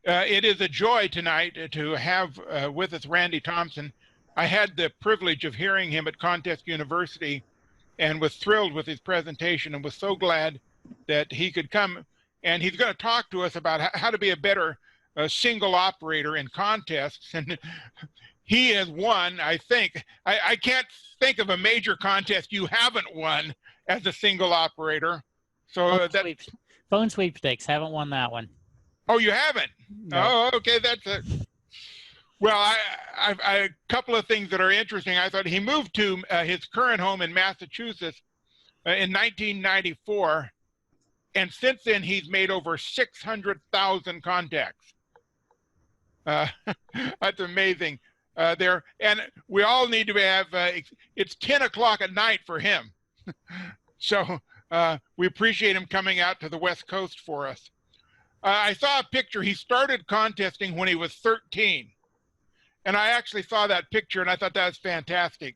It is a joy tonight to have with us Randy Thompson. I had the privilege of hearing him at Contest University and was thrilled with his presentation and was so glad that he could come. And he's going to talk to us about how to be a better single operator in contests. And he has won, I think. I can't think of a major contest you haven't won as a single operator. So phone sweepstakes, haven't won that one. Oh, you haven't? No. Oh, okay. That's it. Well, a couple of things that are interesting. I thought he moved to his current home in Massachusetts in 1994. And since then, he's made over 600,000 contacts. That's amazing there. And we all need to have, it's 10 o'clock at night for him. So we appreciate him coming out to the West Coast for us. I saw a picture. He started contesting when he was 13. And I actually saw that picture and I thought that was fantastic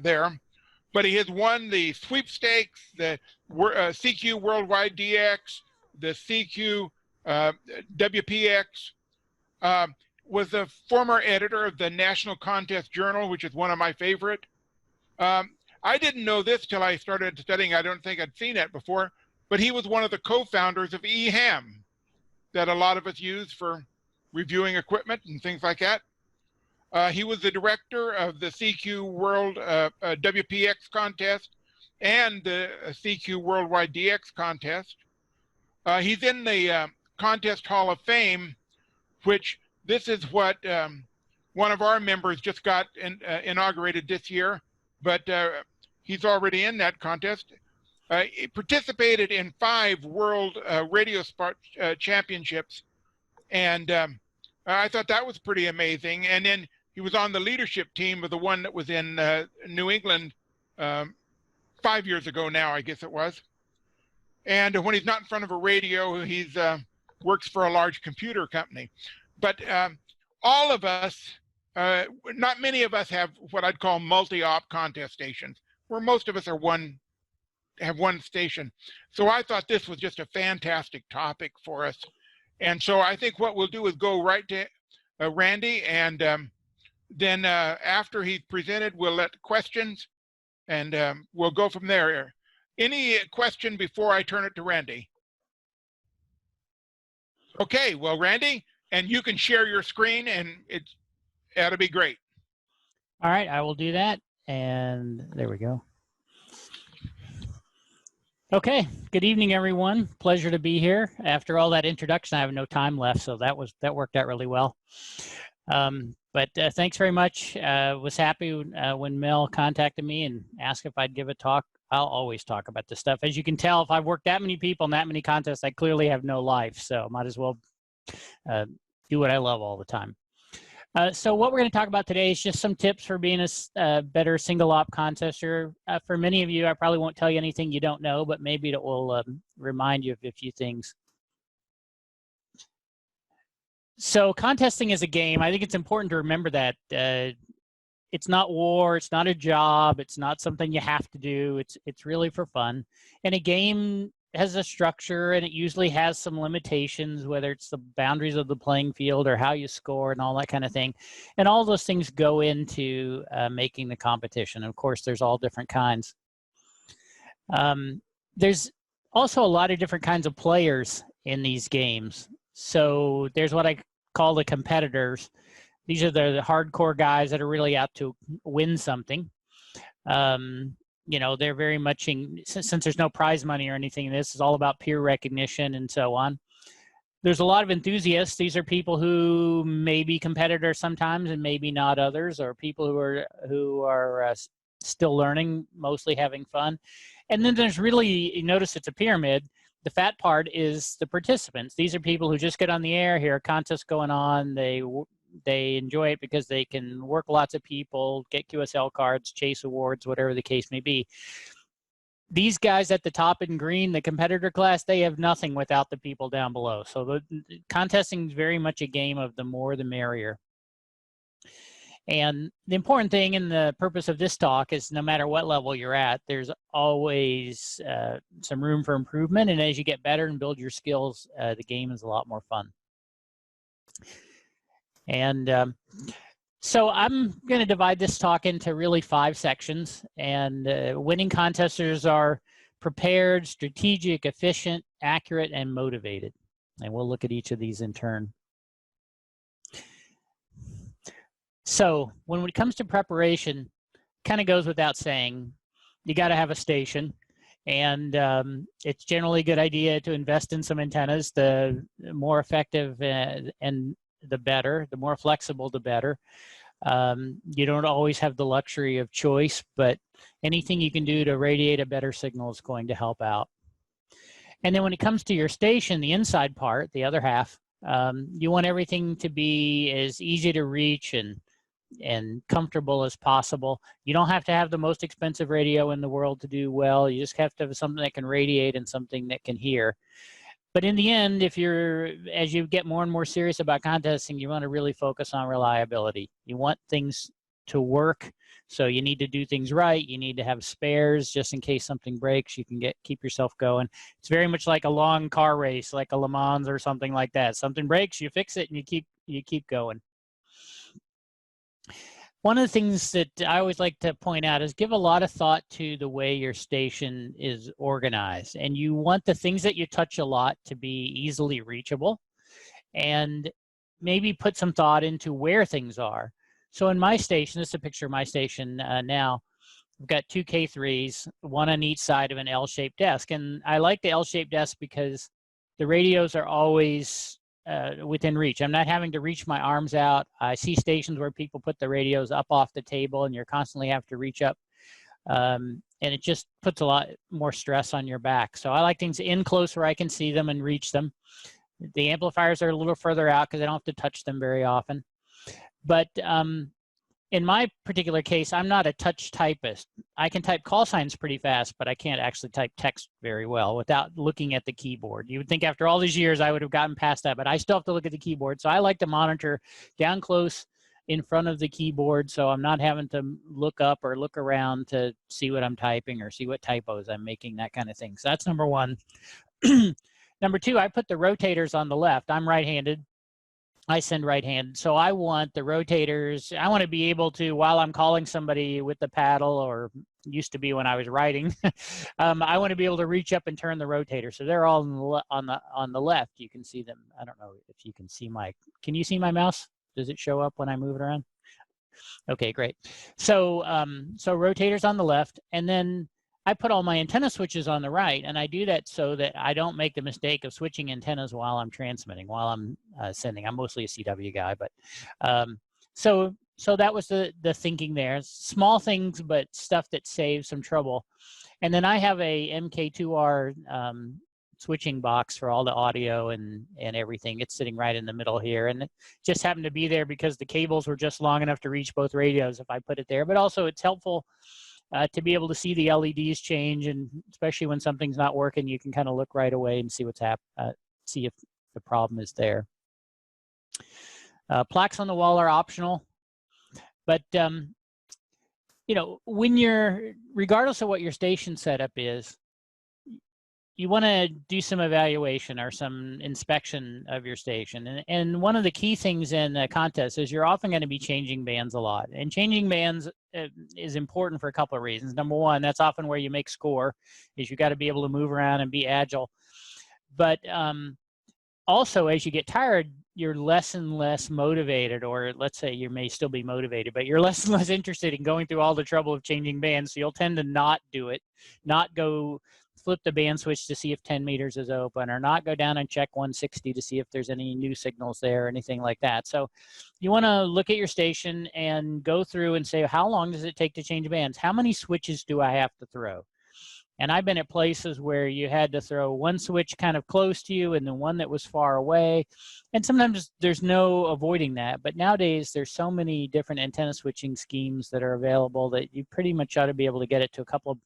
there. But he has won the sweepstakes, the CQ Worldwide DX, the CQ WPX, was a former editor of the National Contest Journal, which is one of my favorite. I didn't know this till I started studying. I don't think I'd seen it before, but he was one of the co-founders of EHAM that a lot of us use for reviewing equipment and things like that. He was the director of the CQ World WPX contest and the CQ Worldwide DX contest. He's in the Contest Hall of Fame, which this is what one of our members just got inaugurated this year, but he's already in that contest. He participated in 5 World Radio Sport Championships, and I thought that was pretty amazing. And then he was on the leadership team of the one that was in New England 5 years ago now, I guess it was. And when he's not in front of a radio, he's works for a large computer company. But all of us, not many of us have what I'd call multi-op contest stations, where most of us are have one station. So I thought this was just a fantastic topic for us. And so I think what we'll do is go right to Randy, and then after he's presented, we'll let questions, and we'll go from there. Any question before I turn it to Randy? Okay, well, Randy, and you can share your screen, and that'll be great. All right, I will do that, and there we go. Okay, good evening, everyone. Pleasure to be here. After all that introduction, I have no time left, so that worked out really well. But thanks very much. Was happy when Mel contacted me and asked if I'd give a talk. I'll always talk about this stuff. As you can tell, if I've worked that many people in that many contests, I clely have no life, so might as well do what I love all the time. So what we're going to talk about today is just some tips for being a better single op contester. For many of you, I probably won't tell you anything you don't know, but maybe it will remind you of a few things. So contesting is a game. I think it's important to remember that it's not war, it's not a job, it's not something you have to do. It's really for fun. And a game has a structure, and it usually has some limitations, whether it's the boundaries of the playing field or how you score and all that kind of thing. And all those things go into making the competition. Of course, there's all different kinds. There's also a lot of different kinds of players in these games. So there's what I call the competitors. These are the hardcore guys that are really out to win something. You know, they're very much since there's no prize money or anything, this is all about peer recognition and so on. There's a lot of enthusiasts. These are people who may be competitors sometimes and maybe not others, or people who are still learning, mostly having fun. And then there's really, you notice it's a pyramid. The fat part is the participants. These are people who just get on the air, hear a contest going on. They enjoy it because they can work lots of people, get QSL cards, chase awards, whatever the case may be. These guys at the top in green, the competitor class, they have nothing without the people down below. So the contesting is very much a game of the more the merrier. And the important thing and the purpose of this talk is no matter what level you're at, there's always some room for improvement. And as you get better and build your skills, the game is a lot more fun. And so I'm going to divide this talk into really 5 sections. And winning contesters are prepared, strategic, efficient, accurate, and motivated. And we'll look at each of these in turn. So when it comes to preparation, kind of goes without saying, you got to have a station. And it's generally a good idea to invest in some antennas. The more effective and the better, the more flexible, the better. You don't always have the luxury of choice, but anything you can do to radiate a better signal is going to help out. And then when it comes to your station, the inside part, the other half, you want everything to be as easy to reach and comfortable as possible. You don't have to have the most expensive radio in the world to do well. You just have to have something that can radiate and something that can hear. But in the end, as you get more and more serious about contesting, you want to really focus on reliability. You want things to work, so you need to do things right. You need to have spares just in case something breaks. You can keep yourself going. It's very much like a long car race, like a Le Mans or something like that. Something breaks, you fix it, and you keep going. One of the things that I always like to point out is give a lot of thought to the way your station is organized. And you want the things that you touch a lot to be easily reachable, and maybe put some thought into where things are. So in my station, this is a picture of my station now. We've got 2 K3s, one on each side of an L-shaped desk. And I like the L-shaped desk because the radios are always within reach. I'm not having to reach my arms out. I see stations where people put the radios up off the table and you're constantly have to reach up. And it just puts a lot more stress on your back. So I like things in close where I can see them and reach them. The amplifiers are a little further out because I don't have to touch them very often. But in my particular case, I'm not a touch typist. I can type call signs pretty fast, but I can't actually type text very well without looking at the keyboard. You would think after all these years I would have gotten past that, but I still have to look at the keyboard. So I like to monitor down close in front of the keyboard, so I'm not having to look up or look around to see what I'm typing or see what typos I'm making, that kind of thing. So that's number one. Number two, I put the rotators on the left. I'm right-handed. I send right-handed. So I want the rotators, I want to be able to, while I'm calling somebody with the paddle, or used to be when I was writing, I want to be able to reach up and turn the rotator. So they're all on the left. You can see them. I don't know if you can see can you see my mouse? Does it show up when I move it around? Okay, great. So, so rotators on the left, and then I put all my antenna switches on the right, and I do that so that I don't make the mistake of switching antennas while I'm transmitting, while I'm sending. I'm mostly a CW guy, but so that was the thinking there. Small things, but stuff that saves some trouble. And then I have a MK2R switching box for all the audio and everything. It's sitting right in the middle here, and it just happened to be there because the cables were just long enough to reach both radios if I put it there. But also it's helpful to be able to see the LEDs change, and especially when something's not working, you can kind of look right away and see what's see if the problem is there. Plaques on the wall are optional, but you know, when regardless of what your station setup is, you want to do some evaluation or some inspection of your station. And one of the key things in a contest is you're often going to be changing bands a lot. And changing bands is important for a couple of reasons. Number one, that's often where you make score, is you got to be able to move around and be agile. But also, as you get tired, you're less and less motivated, or let's say you may still be motivated, but you're less and less interested in going through all the trouble of changing bands. So you'll tend to not do it, not go flip the band switch to see if 10 meters is open, or not go down and check 160 to see if there's any new signals there or anything like that. So you want to look at your station and go through and say, how long does it take to change bands? How many switches do I have to throw? And I've been at places where you had to throw one switch kind of close to you and then one that was far away. And sometimes there's no avoiding that. But nowadays, there's so many different antenna switching schemes that are available that you pretty much ought to be able to get it to a couple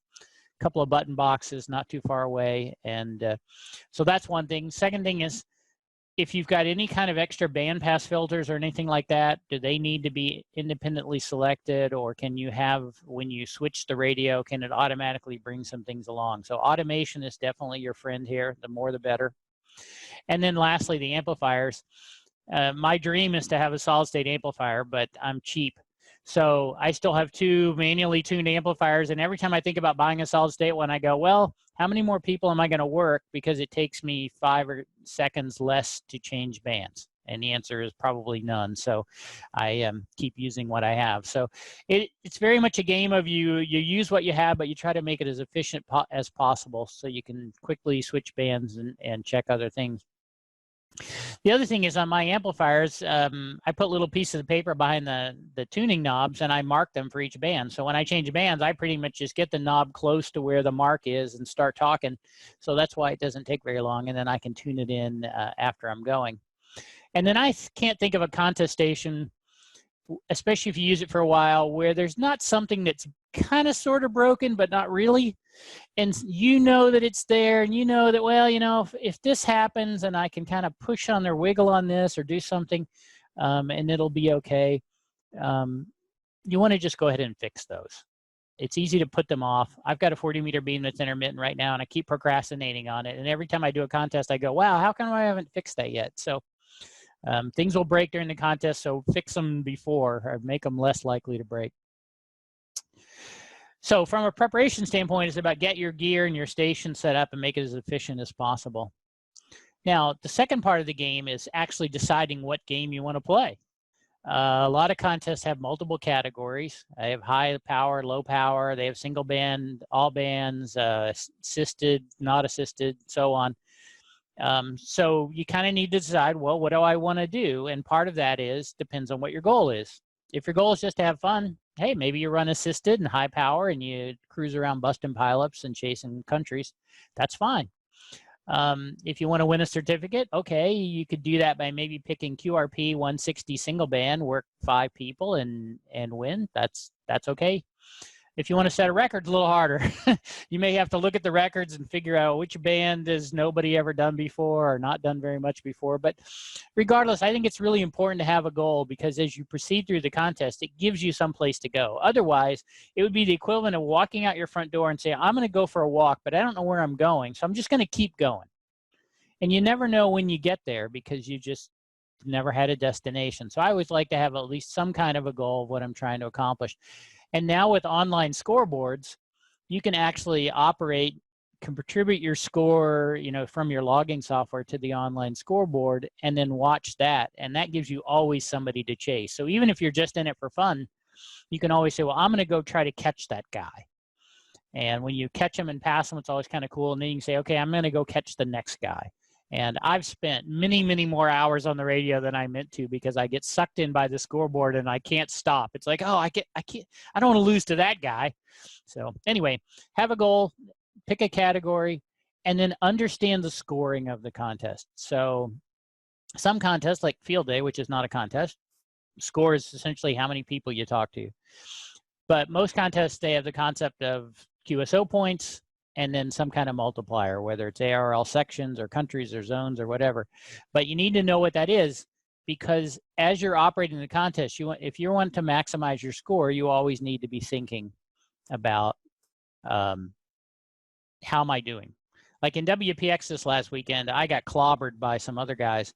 of button boxes not too far away. And so that's one thing. Second thing is, if you've got any kind of extra bandpass filters or anything like that, do they need to be independently selected, or can you have, when you switch the radio, can it automatically bring some things along? So automation is definitely your friend here. The more the better. And then lastly, the amplifiers. My dream is to have a solid state amplifier, but I'm cheap. So I still have 2 manually tuned amplifiers. And every time I think about buying a solid state one, I go, well, how many more people am I going to work? Because it takes me 5 seconds less to change bands. And the answer is probably none. So I keep using what I have. So it's very much a game of you use what you have, but you try to make it as efficient as possible so you can quickly switch bands and check other things. The other thing is on my amplifiers, I put little pieces of paper behind the tuning knobs and I mark them for each band. So when I change bands, I pretty much just get the knob close to where the mark is and start talking. So that's why it doesn't take very long, and then I can tune it in after I'm going. And then I can't think of a contest station, especially if you use it for a while, where there's not something that's kind of sort of broken, but not really. And you know that it's there, and you know that, well, you know, if this happens and I can kind of push on or wiggle on this or do something, and it'll be okay. You want to just go ahead and fix those. It's easy to put them off. I've got a 40-meter beam that's intermittent right now, and I keep procrastinating on it. And every time I do a contest, I go, wow, how come I haven't fixed that yet? So things will break during the contest, so fix them before or make them less likely to break. So from a preparation standpoint, it's about get your gear and your station set up and make it as efficient as possible. Now, the second part of the game is actually deciding what game you want to play. A lot of contests have multiple categories. They have high power, low power. They have single band, all bands, assisted, not assisted, so on. So you kind of need to decide, well, what do I want to do? And part of that depends on what your goal is. If your goal is just to have fun, hey, maybe you run assisted and high power and you cruise around busting pileups and chasing countries. That's fine. If you want to win a certificate, okay, you could do that by maybe picking QRP 160 single band, work 5 people and win. That's okay. If you want to set a record, it's a little harder. You may have to look at the records and figure out which band has nobody ever done before or not done very much before. But regardless, I think it's really important to have a goal, because as you proceed through the contest, it gives you some place to go. Otherwise, it would be the equivalent of walking out your front door and say, I'm going to go for a walk, but I don't know where I'm going, so I'm just going to keep going. And you never know when you get there because you just never had a destination. So I always like to have at least some kind of a goal of what I'm trying to accomplish. And now with online scoreboards, you can actually contribute your score, you know, from your logging software to the online scoreboard and then watch that. And that gives you always somebody to chase. So even if you're just in it for fun, you can always say, well, I'm going to go try to catch that guy. And when you catch him and pass him, it's always kind of cool. And then you can say, okay, I'm going to go catch the next guy. And I've spent many, many more hours on the radio than I meant to, because I get sucked in by the scoreboard and I can't stop. It's like, oh, I don't want to lose to that guy. So anyway, have a goal, pick a category, and then understand the scoring of the contest. So some contests, like Field Day, which is not a contest, score is essentially how many people you talk to. But most contests, they have the concept of QSO points, and then some kind of multiplier, whether it's ARL sections or countries or zones or whatever. But you need to know what that is, because as you're operating the contest, if you want to maximize your score, you always need to be thinking about how am I doing? Like in WPX this last weekend, I got clobbered by some other guys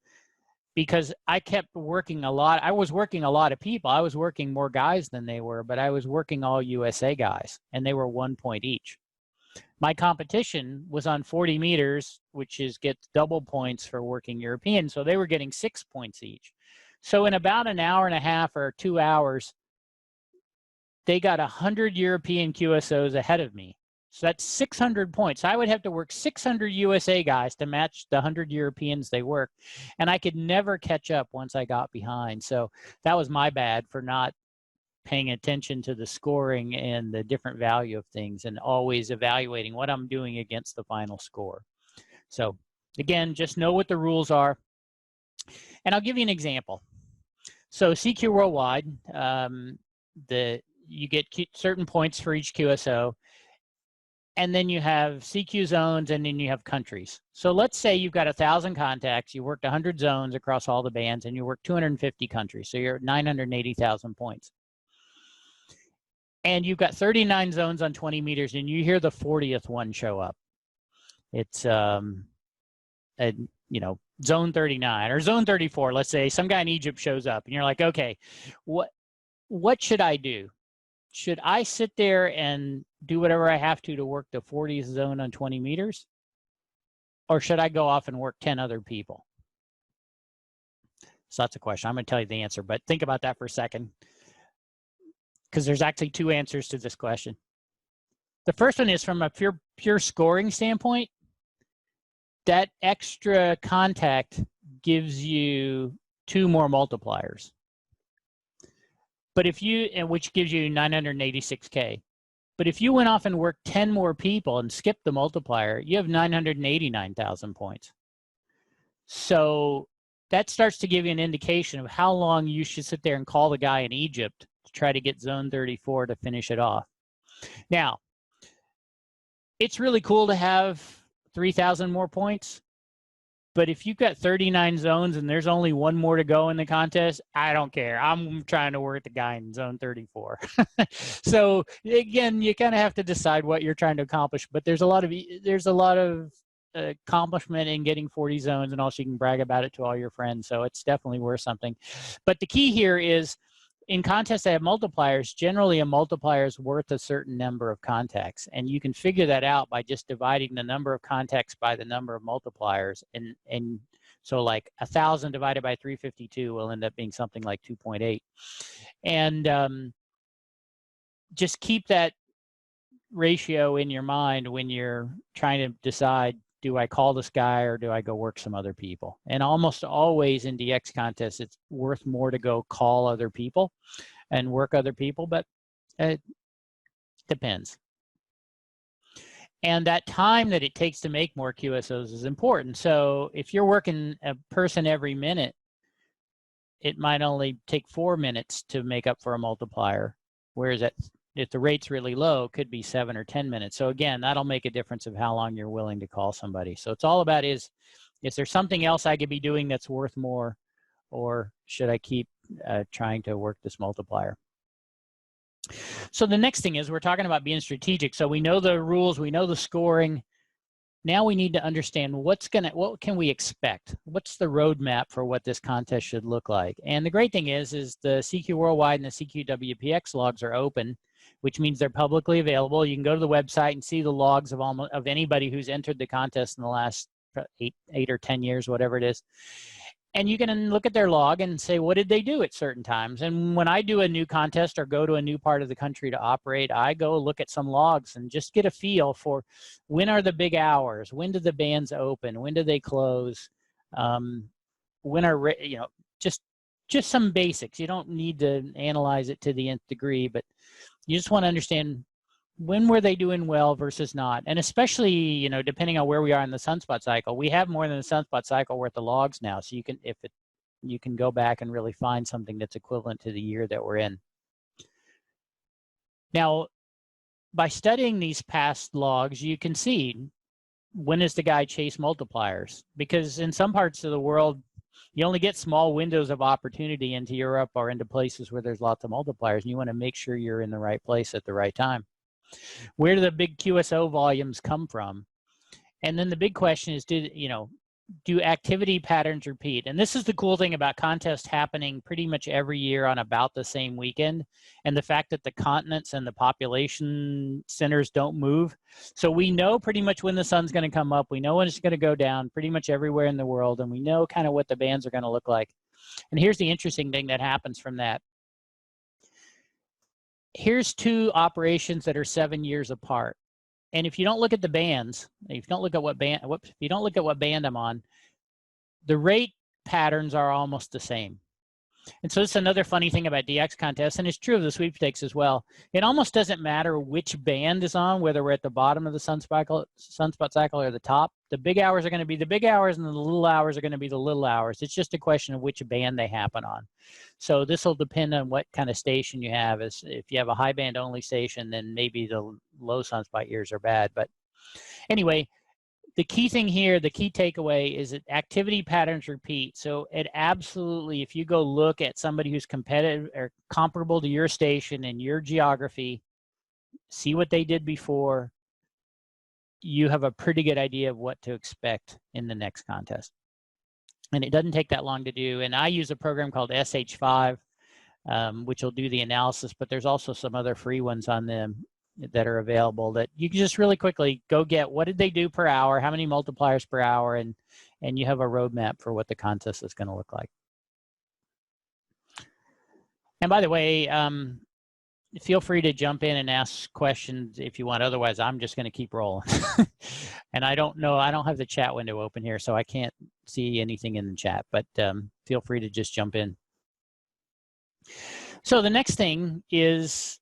because I kept working a lot. I was working a lot of people. I was working more guys than they were, but I was working all USA guys, and they were 1 point each. My competition was on 40 meters, which gets double points for working European. So they were getting 6 points each. So in about an hour and a half or 2 hours, they got 100 European QSOs ahead of me. So that's 600 points. I would have to work 600 USA guys to match the 100 Europeans they worked. And I could never catch up once I got behind. So that was my bad for not paying attention to the scoring and the different value of things, and always evaluating what I'm doing against the final score. So again, just know what the rules are. And I'll give you an example. So CQ Worldwide, you get certain points for each QSO, and then you have CQ zones, and then you have countries. So let's say you've got 1,000 contacts, you worked 100 zones across all the bands, and you worked 250 countries. So you're at 980,000 points. And you've got 39 zones on 20 meters, and you hear the 40th one show up. It's, you know, zone 39 or zone 34, let's say some guy in Egypt shows up and you're like, okay, what should I do? Should I sit there and do whatever I have to work the 40th zone on 20 meters? Or should I go off and work 10 other people? So that's a question. I'm going to tell you the answer, but think about that for a second, because there's actually two answers to this question. The first one is from a pure scoring standpoint. That extra contact gives you 2 more multipliers. But if you, and which gives you 986K. But if you went off and worked 10 more people and skipped the multiplier, you have 989,000 points. So that starts to give you an indication of how long you should sit there and call the guy in Egypt to try to get zone 34 to finish it off. Now, it's really cool to have 3,000 more points. But if you've got 39 zones and there's only 1 more to go in the contest, I don't care. I'm trying to work the guy in zone 34. So again, you kind of have to decide what you're trying to accomplish. But there's a lot of accomplishment in getting 40 zones, and also you can brag about it to all your friends. So it's definitely worth something. But the key here is, in contests that have multipliers, generally a multiplier is worth a certain number of contacts. And you can figure that out by just dividing the number of contacts by the number of multipliers. And so like 1,000 divided by 352 will end up being something like 2.8. And just keep that ratio in your mind when you're trying to decide, do I call this guy or do I go work some other people? And almost always in DX contests, it's worth more to go call other people and work other people, but it depends. And that time that it takes to make more QSOs is important. So if you're working a person every minute, it might only take 4 minutes to make up for a multiplier, whereas if the rate's really low, it could be 7 or 10 minutes. So again, that'll make a difference of how long you're willing to call somebody. So it's all about is there something else I could be doing that's worth more, or should I keep trying to work this multiplier? So the next thing is we're talking about being strategic. So we know the rules, we know the scoring. Now we need to understand what can we expect? What's the roadmap for what this contest should look like? And the great thing is the CQ Worldwide and the CQ-WPX logs are open, which means they're publicly available. You can go to the website and see the logs of anybody who's entered the contest in the last 8 or 10 years, whatever it is. And you can look at their log and say, what did they do at certain times? And when I do a new contest or go to a new part of the country to operate, I go look at some logs and just get a feel for when are the big hours? When do the bands open? When do they close? When are, just some basics. You don't need to analyze it to the nth degree, but you just want to understand when were they doing well versus not. And especially, depending on where we are in the sunspot cycle, we have more than a sunspot cycle worth of logs now. So you can go back and really find something that's equivalent to the year that we're in. Now, by studying these past logs, you can see when is the guy chase multipliers, because in some parts of the world, you only get small windows of opportunity into Europe or into places where there's lots of multipliers, and you want to make sure you're in the right place at the right time. Where do the big QSO volumes come from? And then the big question is, do activity patterns repeat? And this is the cool thing about contests happening pretty much every year on about the same weekend, and the fact that the continents and the population centers don't move. So we know pretty much when the sun's going to come up. We know when it's going to go down pretty much everywhere in the world, and we know kind of what the bands are going to look like. And here's the interesting thing that happens from that. Here's 2 operations that are 7 years apart. And if you don't look at the bands, if you don't look at what band I'm on, the rate patterns are almost the same. And so this is another funny thing about DX contests, and it's true of the sweepstakes as well. It almost doesn't matter which band is on, whether we're at the bottom of the sunspot cycle or the top. The big hours are going to be the big hours, and the little hours are going to be the little hours. It's just a question of which band they happen on. So this will depend on what kind of station you have. If you have a high band only station, then maybe the low sunspot years are bad. But anyway, the key thing here, the key takeaway is that activity patterns repeat. So it absolutely, if you go look at somebody who's competitive or comparable to your station and your geography, see what they did before, you have a pretty good idea of what to expect in the next contest. And it doesn't take that long to do. And I use a program called SH5, which will do the analysis, but there's also some other free ones on them that are available that you can just really quickly go get what did they do per hour, how many multipliers per hour, and you have a roadmap for what the contest is going to look like. And by the way, feel free to jump in and ask questions if you want. Otherwise, I'm just going to keep rolling. And I don't have the chat window open here, so I can't see anything in the chat, but feel free to just jump in. So the next thing is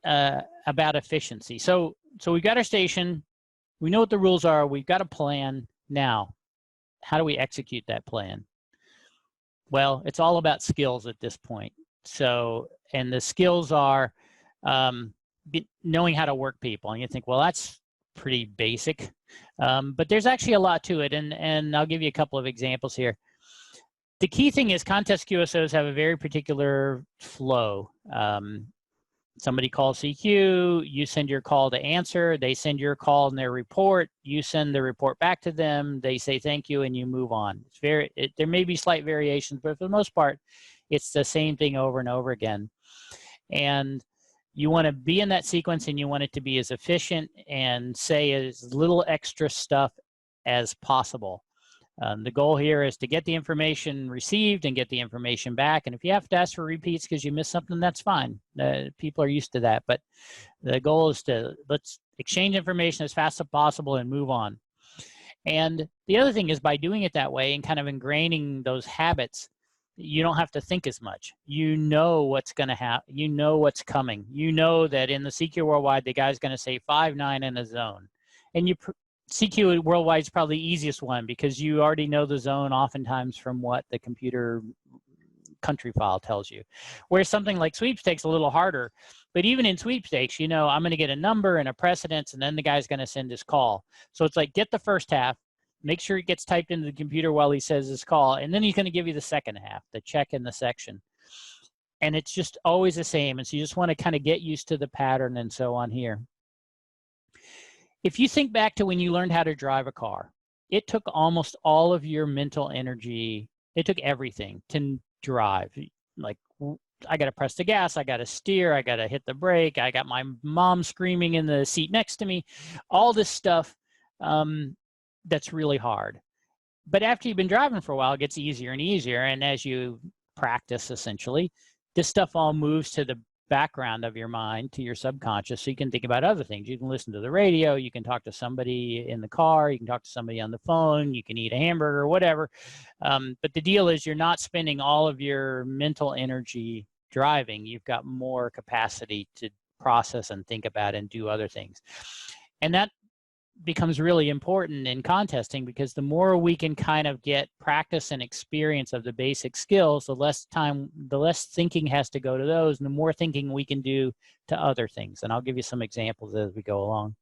about efficiency. So we've got our station, we know what the rules are, we've got a plan. Now, how do we execute that plan? Well, it's all about skills at this point. So, and the skills are knowing how to work people. And you think, well, that's pretty basic, but there's actually a lot to it. And I'll give you a couple of examples here. The key thing is contest QSOs have a very particular flow. Somebody calls CQ, you send your call to answer, they send your call and their report, you send the report back to them, they say thank you, and you move on. There may be slight variations, but for the most part, it's the same thing over and over again. And you want to be in that sequence and you want it to be as efficient and say as little extra stuff as possible. The goal here is to get the information received and get the information back. And if you have to ask for repeats because you missed something, that's fine. People are used to that. But the goal is let's exchange information as fast as possible and move on. And the other thing is by doing it that way and kind of ingraining those habits, you don't have to think as much. You know what's going to happen. You know what's coming. You know that in the CQ Worldwide, the guy's going to say 5-9 in a zone. And CQ Worldwide is probably the easiest one because you already know the zone oftentimes from what the computer country file tells you. Whereas something like sweepstakes a little harder. But even in sweepstakes, you know, I'm going to get a number and a precedence, and then the guy's going to send his call. So it's like get the first half, make sure it gets typed into the computer while he says his call, and then he's going to give you the second half, the check in the section. And it's just always the same. And so you just want to kind of get used to the pattern and so on here. If you think back to when you learned how to drive a car, it took almost all of your mental energy. It took everything to drive. Like, I got to press the gas, I got to steer, I got to hit the brake, I got my mom screaming in the seat next to me, all this stuff that's really hard. But after you've been driving for a while, it gets easier and easier. And as you practice, essentially, this stuff all moves to the background of your mind, to your subconscious, so you can think about other things. You can listen to the radio, you can talk to somebody in the car, you can talk to somebody on the phone, you can eat a hamburger, whatever. But the deal is you're not spending all of your mental energy driving. You've got more capacity to process and think about and do other things. And that becomes really important in contesting because the more we can kind of get practice and experience of the basic skills, the less thinking has to go to those, and the more thinking we can do to other things. And I'll give you some examples as we go along.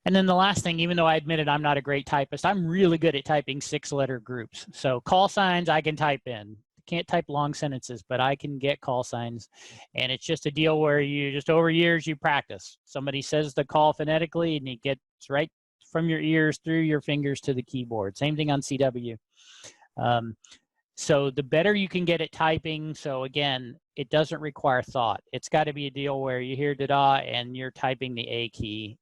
And then the last thing, even though I admitted I'm not a great typist, I'm really good at typing 6-letter groups. So call signs I can type in. Can't type long sentences, but I can get call signs. And it's just a deal where you just over years you practice. Somebody says the call phonetically and it gets right from your ears through your fingers to the keyboard. Same thing on CW. So the better you can get at typing, so again, it doesn't require thought. It's got to be a deal where you hear da-da and you're typing the A key,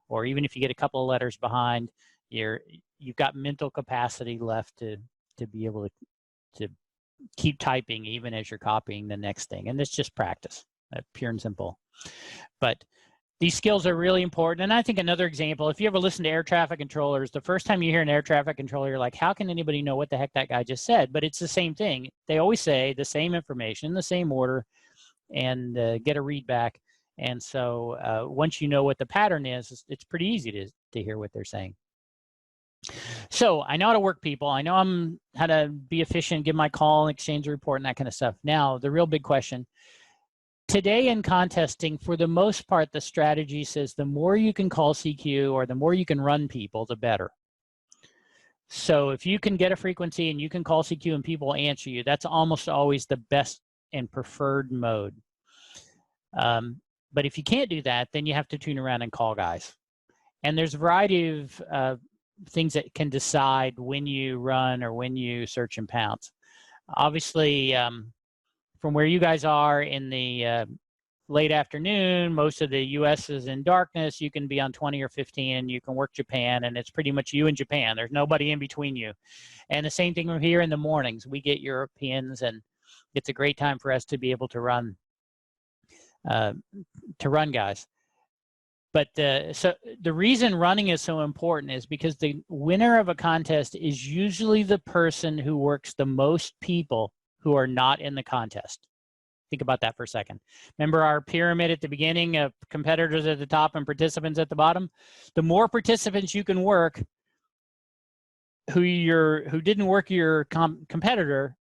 or even if you get a couple of letters behind, you've got mental capacity left to be able to keep typing even as you're copying the next thing. And it's just practice, pure and simple. But these skills are really important. And I think another example, if you ever listen to air traffic controllers, the first time you hear an air traffic controller, you're like, how can anybody know what the heck that guy just said? But it's the same thing. They always say the same information in the same order and get a read back. And so once you know what the pattern is, it's pretty easy to hear what they're saying. So I know how to work people. I know how to be efficient, give my call, exchange a report, and that kind of stuff. Now, the real big question. Today in contesting, for the most part, the strategy says the more you can call CQ or the more you can run people, the better. So if you can get a frequency and you can call CQ and people answer you, that's almost always the best and preferred mode. But if you can't do that, then you have to tune around and call guys. And there's a variety of things that can decide when you run or when you search and pounce. Obviously, from where you guys are in the late afternoon, most of the US is in darkness. You can be on 20 or 15, you can work Japan, and it's pretty much you and Japan. There's nobody in between you. And the same thing here in the mornings. We get Europeans, and it's a great time for us to be able to run guys. But so the reason running is so important is because the winner of a contest is usually the person who works the most people who are not in the contest. Think about that for a second. Remember our pyramid at the beginning of competitors at the top and participants at the bottom? The more participants you can work who didn't work your competitor,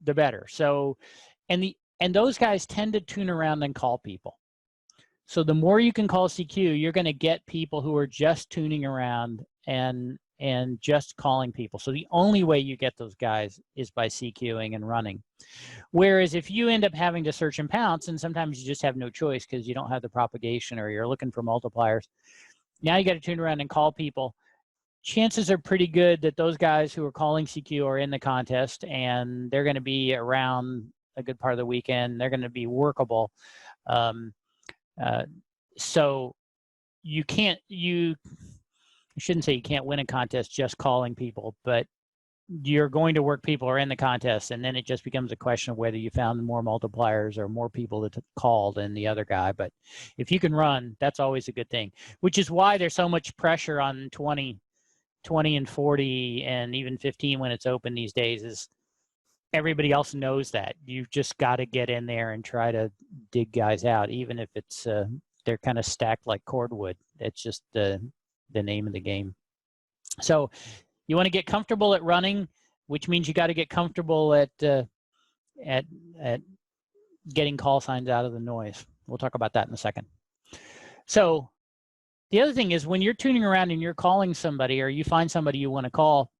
the better. So, and those guys tend to tune around and call people. So the more you can call CQ, you're going to get people who are just tuning around and just calling people. So the only way you get those guys is by CQing and running. Whereas if you end up having to search and pounce, and sometimes you just have no choice because you don't have the propagation or you're looking for multipliers, now you got to tune around and call people. Chances are pretty good that those guys who are calling CQ are in the contest, and they're going to be around a good part of the weekend. They're going to be workable. So I shouldn't say you can't win a contest just calling people, but you're going to work people who are in the contest, and then it just becomes a question of whether you found more multipliers or more people that called than the other guy. But if you can run, that's always a good thing, which is why there's so much pressure on 20 and 40 and even 15 when it's open these days. Is everybody else knows that. You've just got to get in there and try to dig guys out, even if it's they're kind of stacked like cordwood. It's just the name of the game. So you want to get comfortable at running, which means you got to get comfortable at getting call signs out of the noise. We'll talk about that in a second. So the other thing is when you're tuning around and you're calling somebody, or you find somebody you want to call,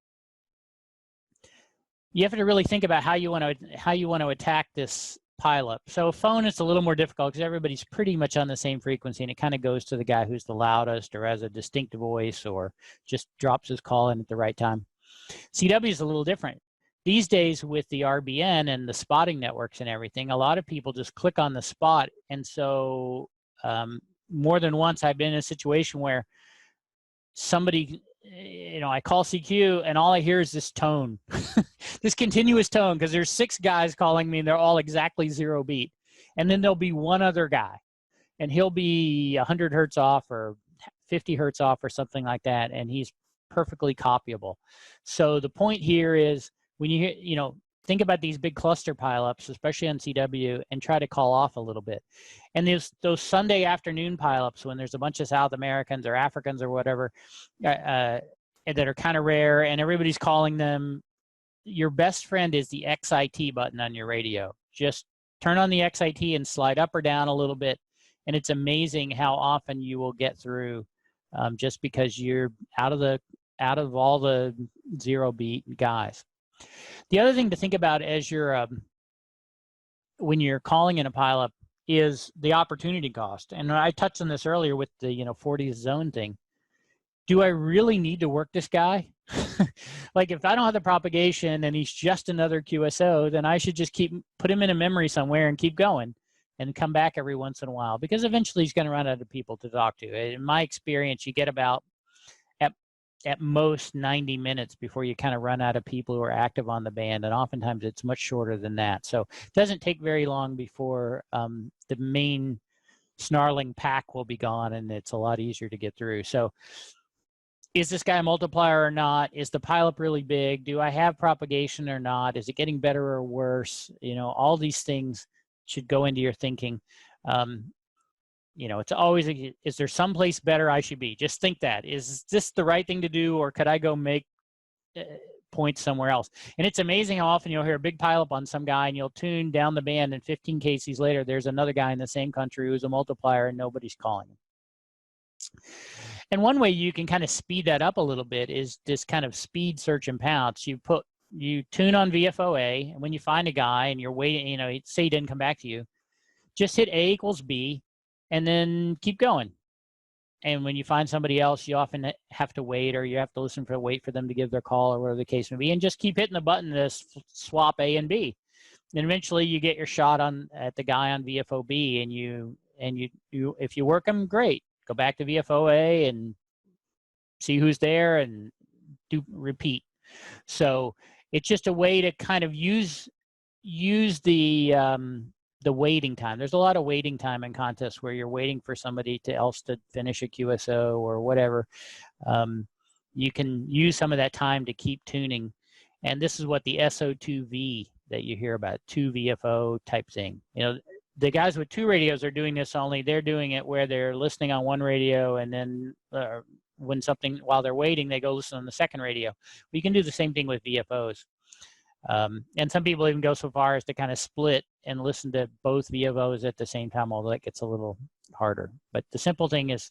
you have to really think about how you want to attack this pileup. So a phone is a little more difficult because everybody's pretty much on the same frequency, and it kind of goes to the guy who's the loudest or has a distinct voice or just drops his call in at the right time. CW is a little different. These days with the RBN and the spotting networks and everything, a lot of people just click on the spot. And so more than once I've been in a situation where somebody, I call CQ and all I hear is this tone, this continuous tone, because there's 6 guys calling me and they're all exactly 0 beat. And then there'll be one other guy and he'll be 100 hertz off or 50 hertz off or something like that. And he's perfectly copyable. So the point here is when you hear, think about these big cluster pileups, especially on CW, and try to call off a little bit. And there's those Sunday afternoon pileups when there's a bunch of South Americans or Africans or whatever that are kind of rare, and everybody's calling them. Your best friend is the XIT button on your radio. Just turn on the XIT and slide up or down a little bit, and it's amazing how often you will get through just because you're out of all the 0 beat guys. The other thing to think about as you're when you're calling in a pileup is the opportunity cost. And I touched on this earlier with the 40th zone thing. Do I really need to work this guy? Like if I don't have the propagation and he's just another QSO, then I should just put him in a memory somewhere and keep going and come back every once in a while, because eventually he's going to run out of people to talk to. In my experience, you get about at most 90 minutes before you kind of run out of people who are active on the band, and oftentimes it's much shorter than that. So it doesn't take very long before the main snarling pack will be gone, and it's a lot easier to get through. So is this guy a multiplier or not? Is the pileup really big? Do I have propagation or not? Is it getting better or worse? All these things should go into your thinking. It's always, is there someplace better I should be? Just think that. Is this the right thing to do, or could I go make points somewhere else? And it's amazing how often you'll hear a big pileup on some guy and you'll tune down the band, and 15 KCs later, there's another guy in the same country who's a multiplier and nobody's calling him. And one way you can kind of speed that up a little bit is this kind of speed search and pounce. You tune on VFOA, and when you find a guy and you're waiting, say he didn't come back to you, just hit A equals B, and then keep going. And when you find somebody else, you often have to wait, or you have to wait for them to give their call, or whatever the case may be, and just keep hitting the button to swap A and B. And eventually you get your shot at the guy on VFOB, and you if you work them, great. Go back to VFOA and see who's there and repeat. So it's just a way to kind of use the waiting time. There's a lot of waiting time in contests where you're waiting for somebody else to finish a QSO or whatever. You can use some of that time to keep tuning. And this is what the SO2V that you hear about, 2 VFO type thing. You know, the guys with 2 radios are doing this, only they're doing it where they're listening on one radio, and then while they're waiting, they go listen on the second radio. We can do the same thing with VFOs. And some people even go so far as to kind of split and listen to both VFOs at the same time, although that gets a little harder. But the simple thing is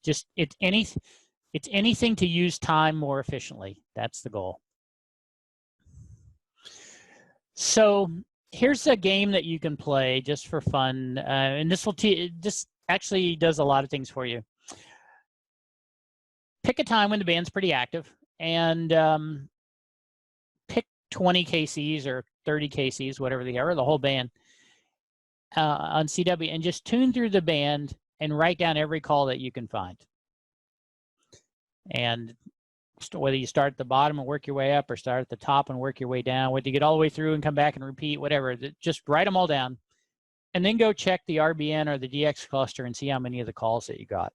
just it's anything to use time more efficiently. That's the goal. So here's a game that you can play just for fun, and this actually does a lot of things for you. Pick a time when the band's pretty active, and pick 20 KCs or 30 KCs, whatever they are, or the whole band on CW, and just tune through the band and write down every call that you can find. And whether you start at the bottom and work your way up, or start at the top and work your way down, whether you get all the way through and come back and repeat, whatever, just write them all down, and then go check the RBN or the DX cluster and see how many of the calls that you got.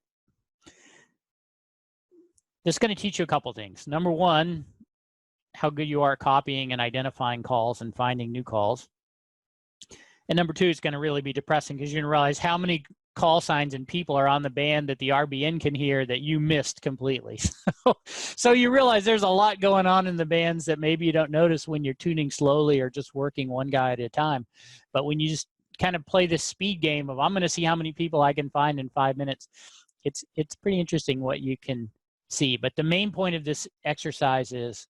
This is going to teach you a couple things. Number one, how good you are at copying and identifying calls and finding new calls. And number two, it's going to really be depressing, because you're going to realize how many call signs and people are on the band that the RBN can hear that you missed completely. So you realize there's a lot going on in the bands that maybe you don't notice when you're tuning slowly or just working one guy at a time. But when you just kind of play this speed game of, I'm going to see how many people I can find in 5 minutes, it's pretty interesting what you can see. But the main point of this exercise is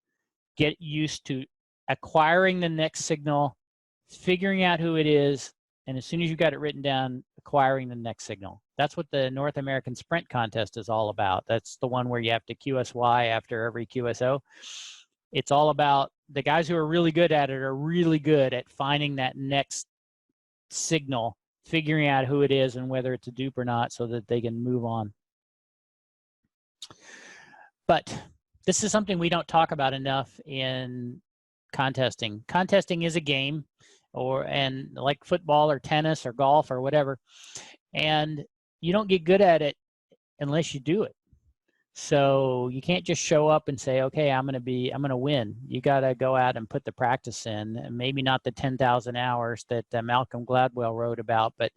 get used to acquiring the next signal, figuring out who it is, and as soon as you got it written down, acquiring the next signal. That's what the North American Sprint Contest is all about. That's the one where you have to QSY after every QSO. It's all about the guys who are really good at it are really good at finding that next signal, figuring out who it is and whether it's a dupe or not, so that they can move on. But this is something we don't talk about enough in contesting. Contesting is a game, and like football or tennis or golf or whatever, and you don't get good at it unless you do it. So you can't just show up and say, okay, I'm going to win. You got to go out and put the practice in, and maybe not the 10,000 hours that Malcolm Gladwell wrote about, but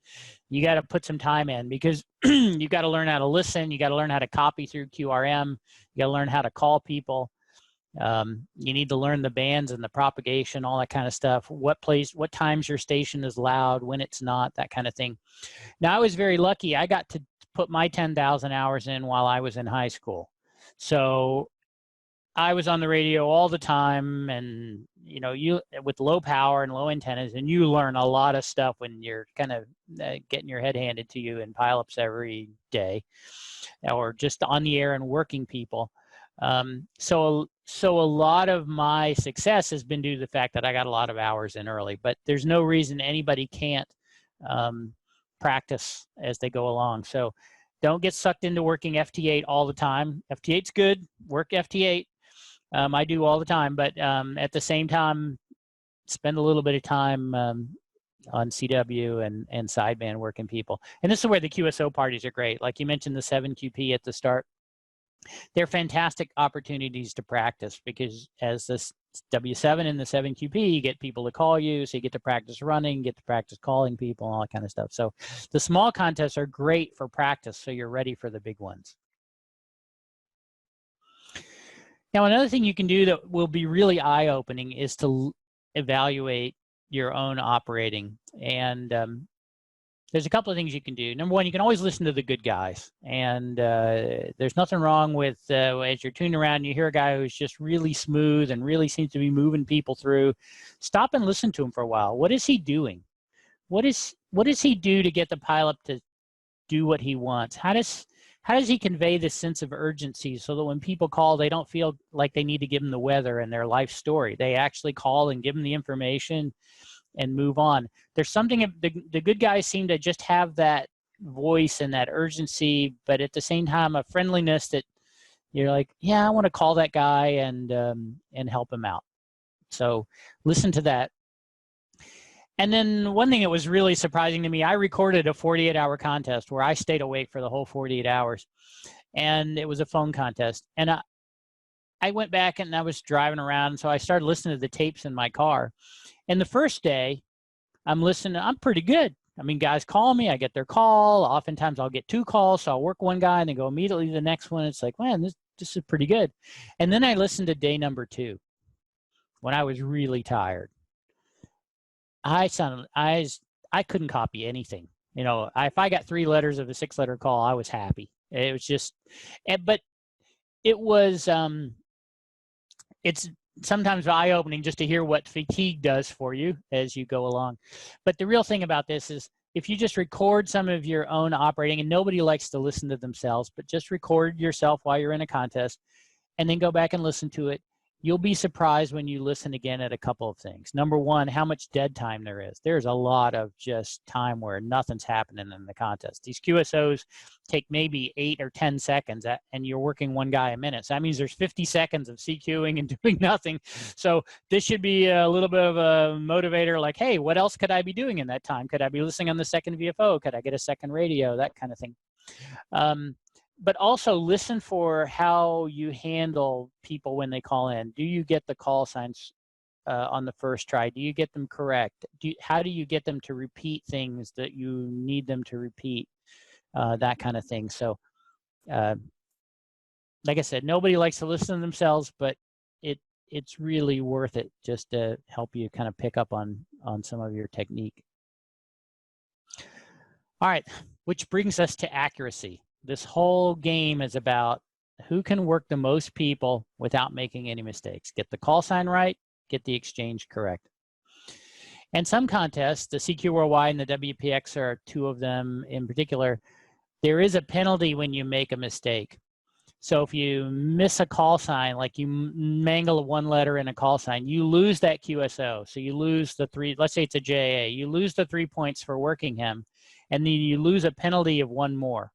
you got to put some time in, because you got to learn how to listen. You got to learn how to copy through QRM. You got to learn how to call people. You need to learn the bands and the propagation, all that kind of stuff. What times your station is loud, when it's not, that kind of thing. Now, I was very lucky. I got to put my 10,000 hours in while I was in high school. So I was on the radio all the time, and you with low power and low antennas, and you learn a lot of stuff when you're kind of getting your head handed to you in pileups every day, or just on the air and working people. So a lot of my success has been due to the fact that I got a lot of hours in early, but there's no reason anybody can't practice as they go along. So don't get sucked into working FT8 all the time. FT8's good, work FT8. I do all the time, but at the same time, spend a little bit of time on CW and sideband working people. And this is where the QSO parties are great. Like you mentioned the 7QP at the start. They're fantastic opportunities to practice, because as this W7 and the 7QP, you get people to call you, so you get to practice running, get to practice calling people, and all that kind of stuff. So the small contests are great for practice, so you're ready for the big ones. Now, another thing you can do that will be really eye-opening is to evaluate your own operating. And there's a couple of things you can do. Number one, you can always listen to the good guys. And there's nothing wrong with, as you're tuning around, you hear a guy who's just really smooth and really seems to be moving people through. Stop and listen to him for a while. What is he doing? What does he do to get the pileup to do what he wants? How how does he convey this sense of urgency so that when people call, they don't feel like they need to give them the weather and their life story? They actually call and give them the information and move on. There's something, the good guys seem to just have that voice and that urgency, but at the same time, a friendliness that you're like, yeah, I want to call that guy and help him out. So listen to that. And then one thing that was really surprising to me, I recorded a 48-hour contest where I stayed awake for the whole 48 hours. And it was a phone contest. And I went back and I was driving around, so I started listening to the tapes in my car. And the first day, I'm listening, I'm pretty good. I mean, guys call me, I get their call. Oftentimes I'll get 2 calls, so I'll work one guy and then go immediately to the next one. It's like, man, this is pretty good. And then I listened to day number 2 when I was really tired. I couldn't copy anything. You know, if I got 3 letters of a 6-letter call, I was happy. It was just, but it was, it's sometimes eye-opening just to hear what fatigue does for you as you go along. But the real thing about this is if you just record some of your own operating, and nobody likes to listen to themselves, but just record yourself while you're in a contest and then go back and listen to it, you'll be surprised when you listen again at a couple of things. Number one, how much dead time there is. There's a lot of just time where nothing's happening in the contest. These QSOs take maybe 8 or 10 seconds, and you're working one guy a minute. So that means there's 50 seconds of CQing and doing nothing. So this should be a little bit of a motivator, like, hey, what else could I be doing in that time? Could I be listening on the second VFO? Could I get a second radio? That kind of thing. But also listen for how you handle people when they call in. Do you get the call signs on the first try? Do you get them correct? How do you get them to repeat things that you need them to repeat? That kind of thing. So, like I said, nobody likes to listen to themselves, but it's really worth it just to help you kind of pick up on some of your technique. All right, which brings us to accuracy. This whole game is about who can work the most people without making any mistakes. Get the call sign right, get the exchange correct. And some contests, the CQ Worldwide and the WPX are 2 of them in particular, there is a penalty when you make a mistake. So if you miss a call sign, like you mangle 1 letter in a call sign, you lose that QSO. So you lose the 3, let's say it's a JA, you lose the 3 points for working him, and then you lose a penalty of 1 more.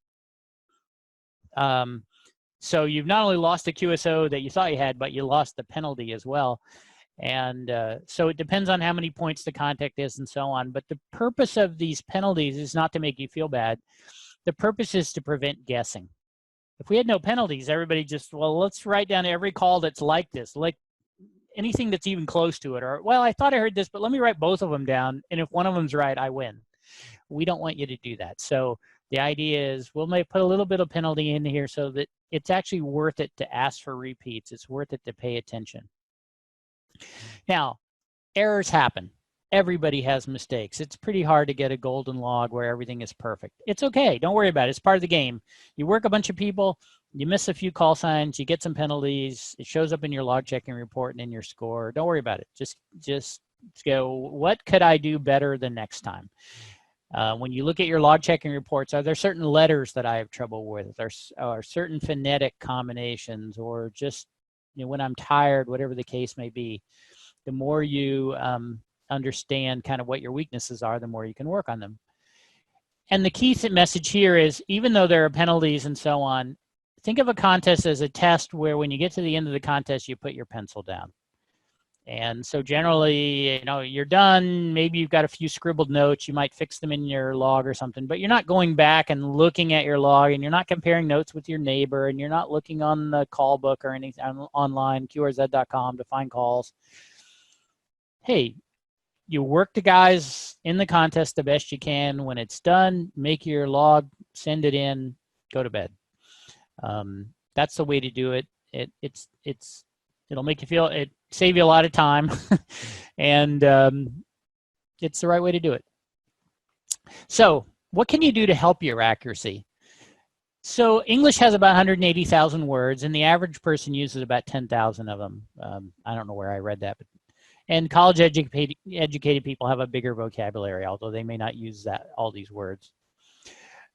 So you've not only lost the QSO that you thought you had, but you lost the penalty as well. And so it depends on how many points the contact is and so on. But the purpose of these penalties is not to make you feel bad. The purpose is to prevent guessing. If we had no penalties, everybody just, well, let's write down every call that's like this, like anything that's even close to it. Or, well, I thought I heard this, but let me write both of them down. And if one of them's right, I win. We don't want you to do that. So the idea is we'll put a little bit of penalty in here so that it's actually worth it to ask for repeats. It's worth it to pay attention. Now, errors happen. Everybody has mistakes. It's pretty hard to get a golden log where everything is perfect. It's okay. Don't worry about it. It's part of the game. You work a bunch of people, you miss a few call signs, you get some penalties, it shows up in your log checking report and in your score. Don't worry about it. Just go, what could I do better the next time? When you look at your log checking reports, are there certain letters that I have trouble with? Are certain phonetic combinations, or just, you know, when I'm tired, whatever the case may be? The more you understand kind of what your weaknesses are, the more you can work on them. And the key message here is, even though there are penalties and so on, think of a contest as a test where when you get to the end of the contest, you put your pencil down. And so generally, you know, you're done. Maybe you've got a few scribbled notes. You might fix them in your log or something, but you're not going back and looking at your log, and you're not comparing notes with your neighbor, and you're not looking on the call book or anything online, QRZ.com, to find calls. Hey, you work the guys in the contest the best you can. When it's done, make your log, send it in, go to bed. That's the way to do it. It'll make you feel, it save you a lot of time, and it's the right way to do it. So what can you do to help your accuracy? So English has about 180,000 words, and the average person uses about 10,000 of them. I don't know where I read that, but, and college educated people have a bigger vocabulary, although they may not use all these words.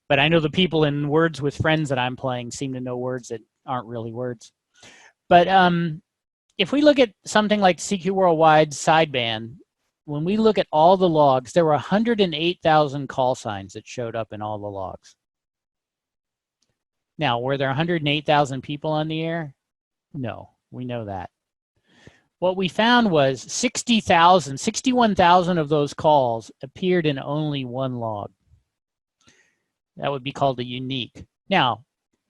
But I know the people in Words with Friends that I'm playing seem to know words that aren't really words. But if we look at something like CQ Worldwide sideband, when we look at all the logs, there were 108,000 call signs that showed up in all the logs. Now, were there 108,000 people on the air? No, we know that. What we found was 61,000 of those calls appeared in only one log. That would be called a unique. Now,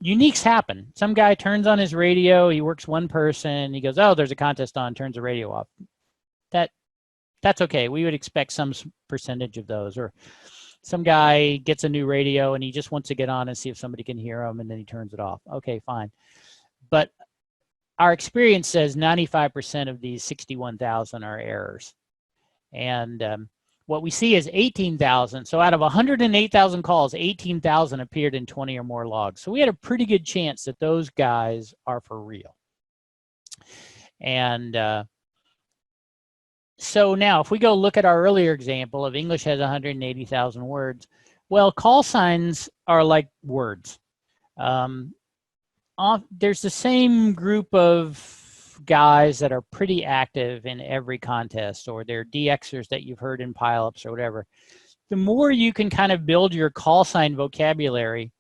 uniques happen. Some guy turns on his radio, he works one person, he goes, oh, there's a contest on, turns the radio off. That's okay. We would expect some percentage of those. Or some guy gets a new radio and he just wants to get on and see if somebody can hear him, and then he turns it off. Okay, fine. But our experience says 95% of these 61,000 are errors. And what we see is 18,000. So out of 108,000 calls, 18,000 appeared in 20 or more logs. So we had a pretty good chance that those guys are for real. And so now if we go look at our earlier example of English has 180,000 words, well, call signs are like words. There's the same group of guys that are pretty active in every contest, or they're DXers that you've heard in Pileups or whatever. The more you can kind of build your call sign vocabulary,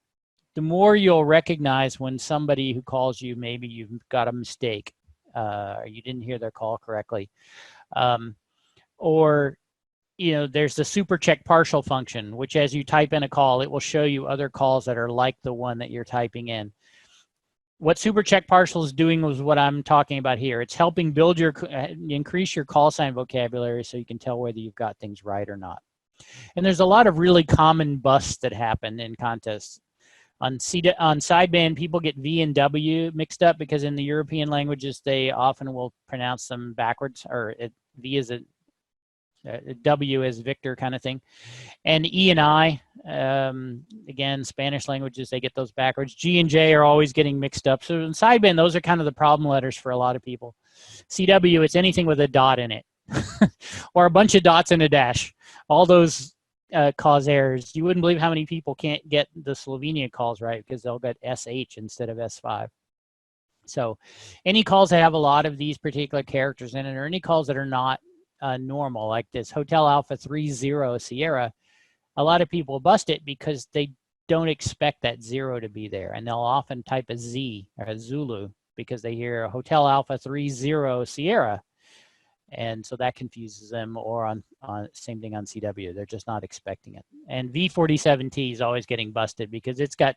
the more you'll recognize when somebody who calls you, maybe you've got a mistake, or you didn't hear their call correctly. Or, you know, there's the super check partial function, which as you type in a call, it will show you other calls that are like the one that you're typing in. What super check partial is doing was what I'm talking about here. It's helping build your, increase your call sign vocabulary so you can tell whether you've got things right or not. And there's a lot of really common busts that happen in contests. On sideband, people get V and W mixed up because in the European languages, they often will pronounce them backwards, or V is a W as Victor kind of thing. And E and I, again, Spanish languages, they get those backwards. G and J are always getting mixed up. So in sideband, those are kind of the problem letters for a lot of people. CW, it's anything with a dot in it or a bunch of dots and a dash. All those cause errors. You wouldn't believe how many people can't get the Slovenia calls right because they'll get SH instead of S5. So any calls that have a lot of these particular characters in it, or any calls that are not normal, like this Hotel Alpha 30 Sierra, a lot of people bust it because they don't expect that 0 to be there. And they'll often type a Z or a Zulu because they hear a Hotel Alpha 30 Sierra. And so that confuses them, or on same thing on CW. They're just not expecting it. And V47T is always getting busted because it's got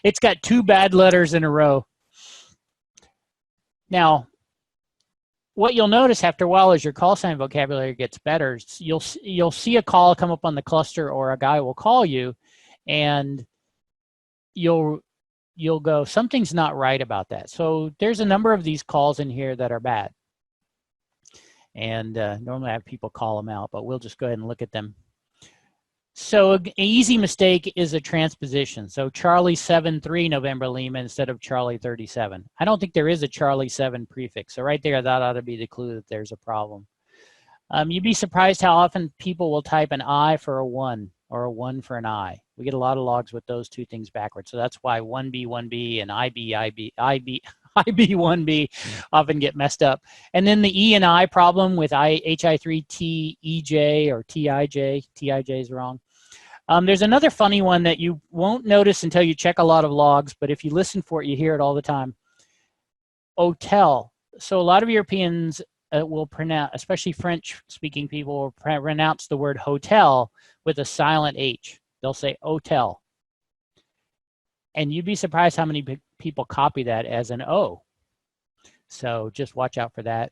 it's got 2 bad letters in a row. Now, what you'll notice after a while as your call sign vocabulary gets better, you'll see a call come up on the cluster, or a guy will call you, and you'll go, something's not right about that. So there's a number of these calls in here that are bad. And normally I have people call them out, but we'll just go ahead and look at them. So an easy mistake is a transposition. So Charlie 73 November Lima instead of Charlie 37. I don't think there is a Charlie 7 prefix. So right there, that ought to be the clue that there's a problem. You'd be surprised how often people will type an I for a 1 or a 1 for an I. We get a lot of logs with those 2 things backwards. So that's why 1B and IB1B often get messed up. And then the E and I problem with HI3TEJ or TIJ. TIJ is wrong. There's another funny one that you won't notice until you check a lot of logs, but if you listen for it, you hear it all the time. Hotel. So a lot of Europeans will pronounce, especially French-speaking people, will pronounce the word hotel with a silent H. They'll say hotel. And you'd be surprised how many people copy that as an O. So just watch out for that.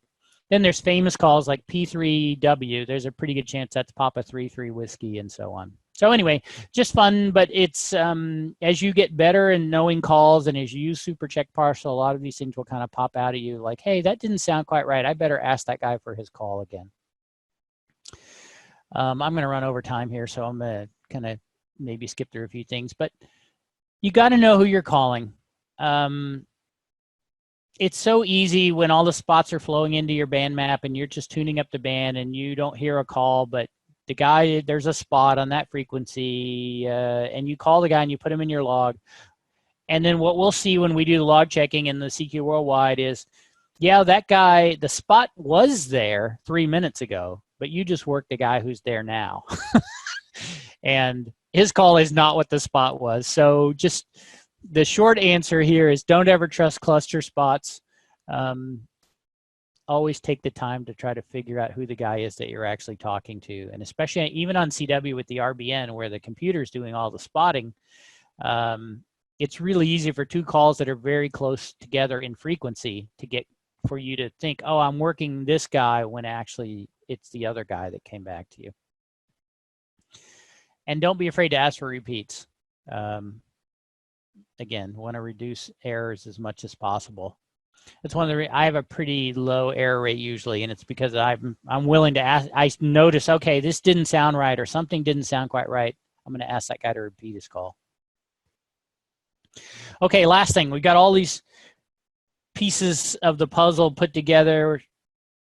Then there's famous calls like P3W. There's a pretty good chance that's Papa 33 whiskey and so on. So anyway, just fun, but it's as you get better in knowing calls and as you use super check partial, a lot of these things will kind of pop out at you like, hey, that didn't sound quite right. I better ask that guy for his call again. I'm going to run over time here, so I'm going to kind of maybe skip through a few things, but you got to know who you're calling. It's so easy when all the spots are flowing into your band map and you're just tuning up the band and you don't hear a call, but the guy, there's a spot on that frequency, and you call the guy and you put him in your log. And then what we'll see when we do the log checking in the CQ Worldwide is, yeah, that guy, the spot was there 3 minutes ago, but you just worked the guy who's there now. And his call is not what the spot was. So just the short answer here is don't ever trust cluster spots. Always take the time to try to figure out who the guy is that you're actually talking to. And especially even on CW with the RBN where the computer's doing all the spotting, it's really easy for two calls that are very close together in frequency for you to think, oh, I'm working this guy, when actually it's the other guy that came back to you. And don't be afraid to ask for repeats. Again, want to reduce errors as much as possible. That's one of the I have a pretty low error rate usually, and it's because I'm willing to ask. I notice, okay, this didn't sound right or something didn't sound quite right. I'm going to ask that guy to repeat his call. Okay, last thing, we got all these pieces of the puzzle put together.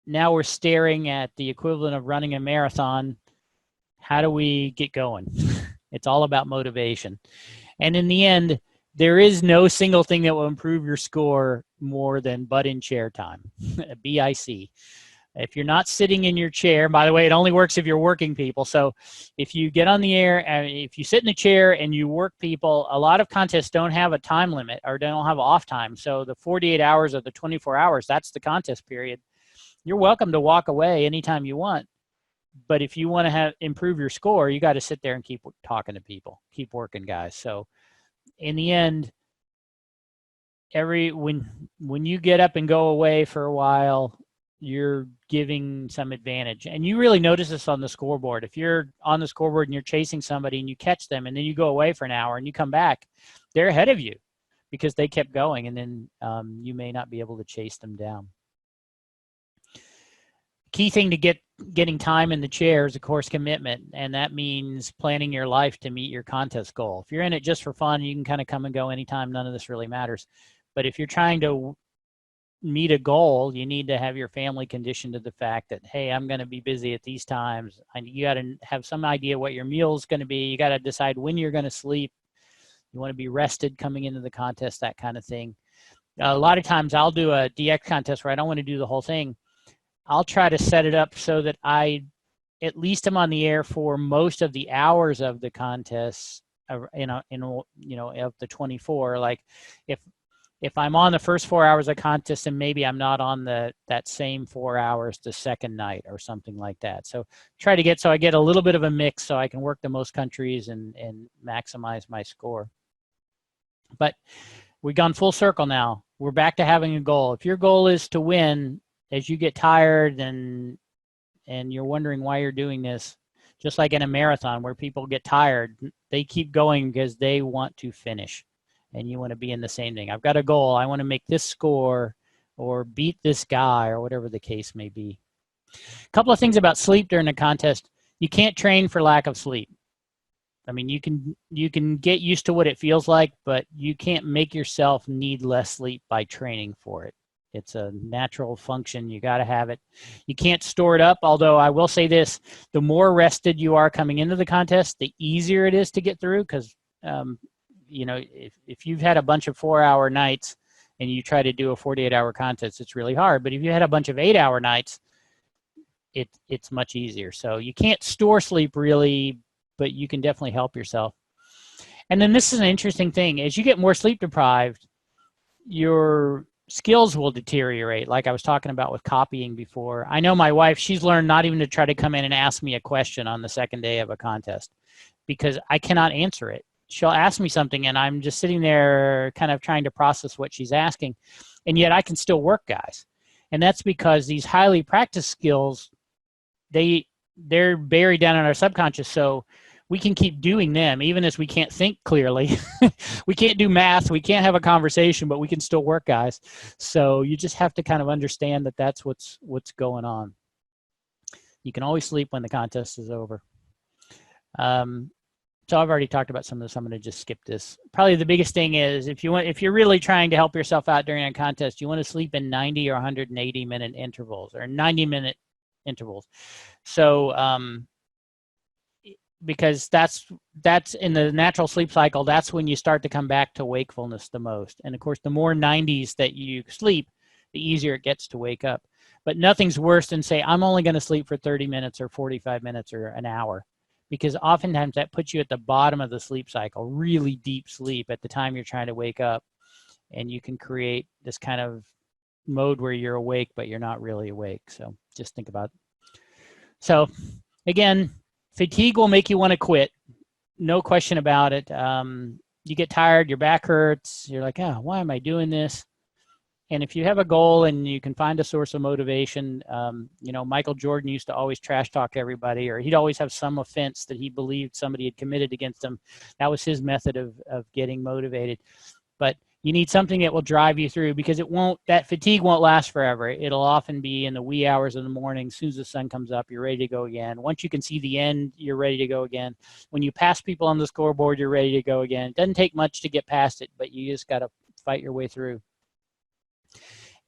Now we're staring at the equivalent of running a marathon. How do we get going? It's all about motivation. And in the end, there is no single thing that will improve your score more than butt in chair time, BIC. If you're not sitting in your chair, by the way, it only works if you're working people. So if you get on the air and if you sit in the chair and you work people, a lot of contests don't have a time limit or don't have off time. So the 48 hours or the 24 hours, that's the contest period. You're welcome to walk away anytime you want. But if you want to improve your score, you got to sit there and keep talking to people, keep working, guys. So in the end, when you get up and go away for a while, you're giving some advantage. And you really notice this on the scoreboard. If you're on the scoreboard and you're chasing somebody and you catch them and then you go away for an hour and you come back, they're ahead of you because they kept going, and then you may not be able to chase them down. Key thing to getting time in the chair is, of course, commitment, and that means planning your life to meet your contest goal. If you're in it just for fun, you can kind of come and go anytime. None of this really matters. But if you're trying to meet a goal, you need to have your family conditioned to the fact that, hey, I'm going to be busy at these times. And you got to have some idea what your meal is going to be. You got to decide when you're going to sleep. You want to be rested coming into the contest, that kind of thing. A lot of times I'll do a DX contest where I don't want to do the whole thing. I'll try to set it up so that I at least am on the air for most of the hours of the contest, of the 24. Like if I'm on the first 4 hours of contest and maybe I'm not on that same 4 hours the second night or something like that. So try to get so I get a little bit of a mix so I can work the most countries and maximize my score. But we've gone full circle now. We're back to having a goal. If your goal is to win, as you get tired and you're wondering why you're doing this, just like in a marathon where people get tired, they keep going because they want to finish. And you want to be in the same thing. I've got a goal. I want to make this score or beat this guy or whatever the case may be. A couple of things about sleep during a contest. You can't train for lack of sleep. I mean, you can get used to what it feels like, but you can't make yourself need less sleep by training for it. It's a natural function. You got to have it. You can't store it up, although I will say this, the more rested you are coming into the contest, the easier it is to get through because, if you've had a bunch of 4-hour nights and you try to do a 48-hour contest, it's really hard. But if you had a bunch of 8-hour nights, it's much easier. So you can't store sleep really, but you can definitely help yourself. And then this is an interesting thing. As you get more sleep deprived, your skills will deteriorate, like I was talking about with copying before. I know my wife, she's learned not even to try to come in and ask me a question on the second day of a contest because I cannot answer it. She'll ask me something and I'm just sitting there kind of trying to process what she's asking, and yet I can still work, guys. And that's because these highly practiced skills, they're buried down in our subconscious, so we can keep doing them even as we can't think clearly. We can't do math, we can't have a conversation, but we can still work, guys. So you just have to kind of understand that that's what's going on. You can always sleep when the contest is over. So I've already talked about some of this. I'm going to just skip this. Probably the biggest thing is if you're really trying to help yourself out during a contest, you want to sleep in 90 or 180 minute intervals or 90-minute intervals. So because that's in the natural sleep cycle, that's when you start to come back to wakefulness the most. And of course, the more 90s that you sleep, the easier it gets to wake up. But nothing's worse than say, I'm only going to sleep for 30 minutes or 45 minutes or an hour, because oftentimes that puts you at the bottom of the sleep cycle, really deep sleep at the time you're trying to wake up. And you can create this kind of mode where you're awake, but you're not really awake. So just think about it. So again, fatigue will make you want to quit. No question about it. You get tired, your back hurts. You're like, oh, why am I doing this? And if you have a goal and you can find a source of motivation, you know, Michael Jordan used to always trash talk everybody, or he'd always have some offense that he believed somebody had committed against him. That was his method of getting motivated. But you need something that will drive you through, because that fatigue won't last forever. It'll often be in the wee hours of the morning. As soon as the sun comes up, you're ready to go again. Once you can see the end, you're ready to go again. When you pass people on the scoreboard, you're ready to go again. It doesn't take much to get past it, but you just got to fight your way through.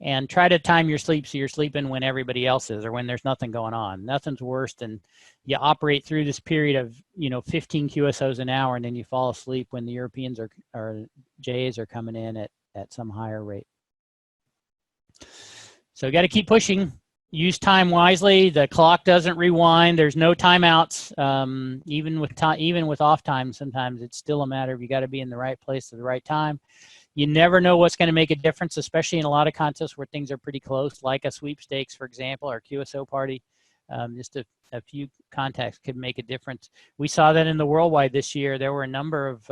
And try to time your sleep so you're sleeping when everybody else is, or when there's nothing going on. Nothing's worse than you operate through this period of, you know, 15 QSOs an hour, and then you fall asleep when the Europeans or JAs are coming in at some higher rate. So you got to keep pushing. Use time wisely. The clock doesn't rewind. There's no timeouts. Even with off time, sometimes it's still a matter of you got to be in the right place at the right time. You never know what's going to make a difference, especially in a lot of contests where things are pretty close, like a sweepstakes, for example, or QSO party. Just a few contacts could make a difference. We saw that in the worldwide this year. There were a number of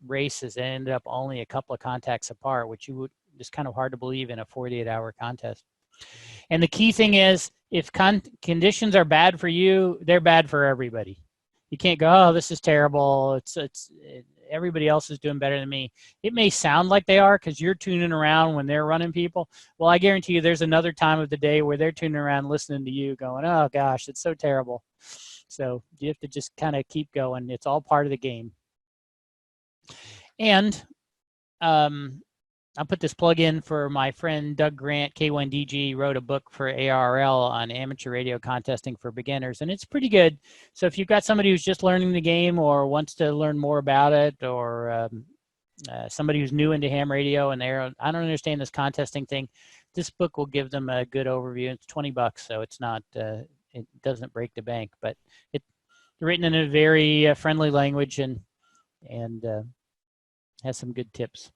races that ended up only a couple of contacts apart, which you would just kind of hard to believe in a 48-hour contest. And the key thing is, if conditions are bad for you, they're bad for everybody. You can't go, oh, this is terrible. Everybody else is doing better than me. It may sound like they are because you're tuning around when they're running people. Well, I guarantee you there's another time of the day where they're tuning around listening to you going, oh, gosh, it's so terrible. So you have to just kind of keep going. It's all part of the game. And I'll put this plug in for my friend Doug Grant, K5ZD, wrote a book for ARRL on amateur radio contesting for beginners, and it's pretty good. So if you've got somebody who's just learning the game or wants to learn more about it, or somebody who's new into ham radio and I don't understand this contesting thing, this book will give them a good overview. It's $20, so it's not, it doesn't break the bank, but it's written in a very friendly language and has some good tips.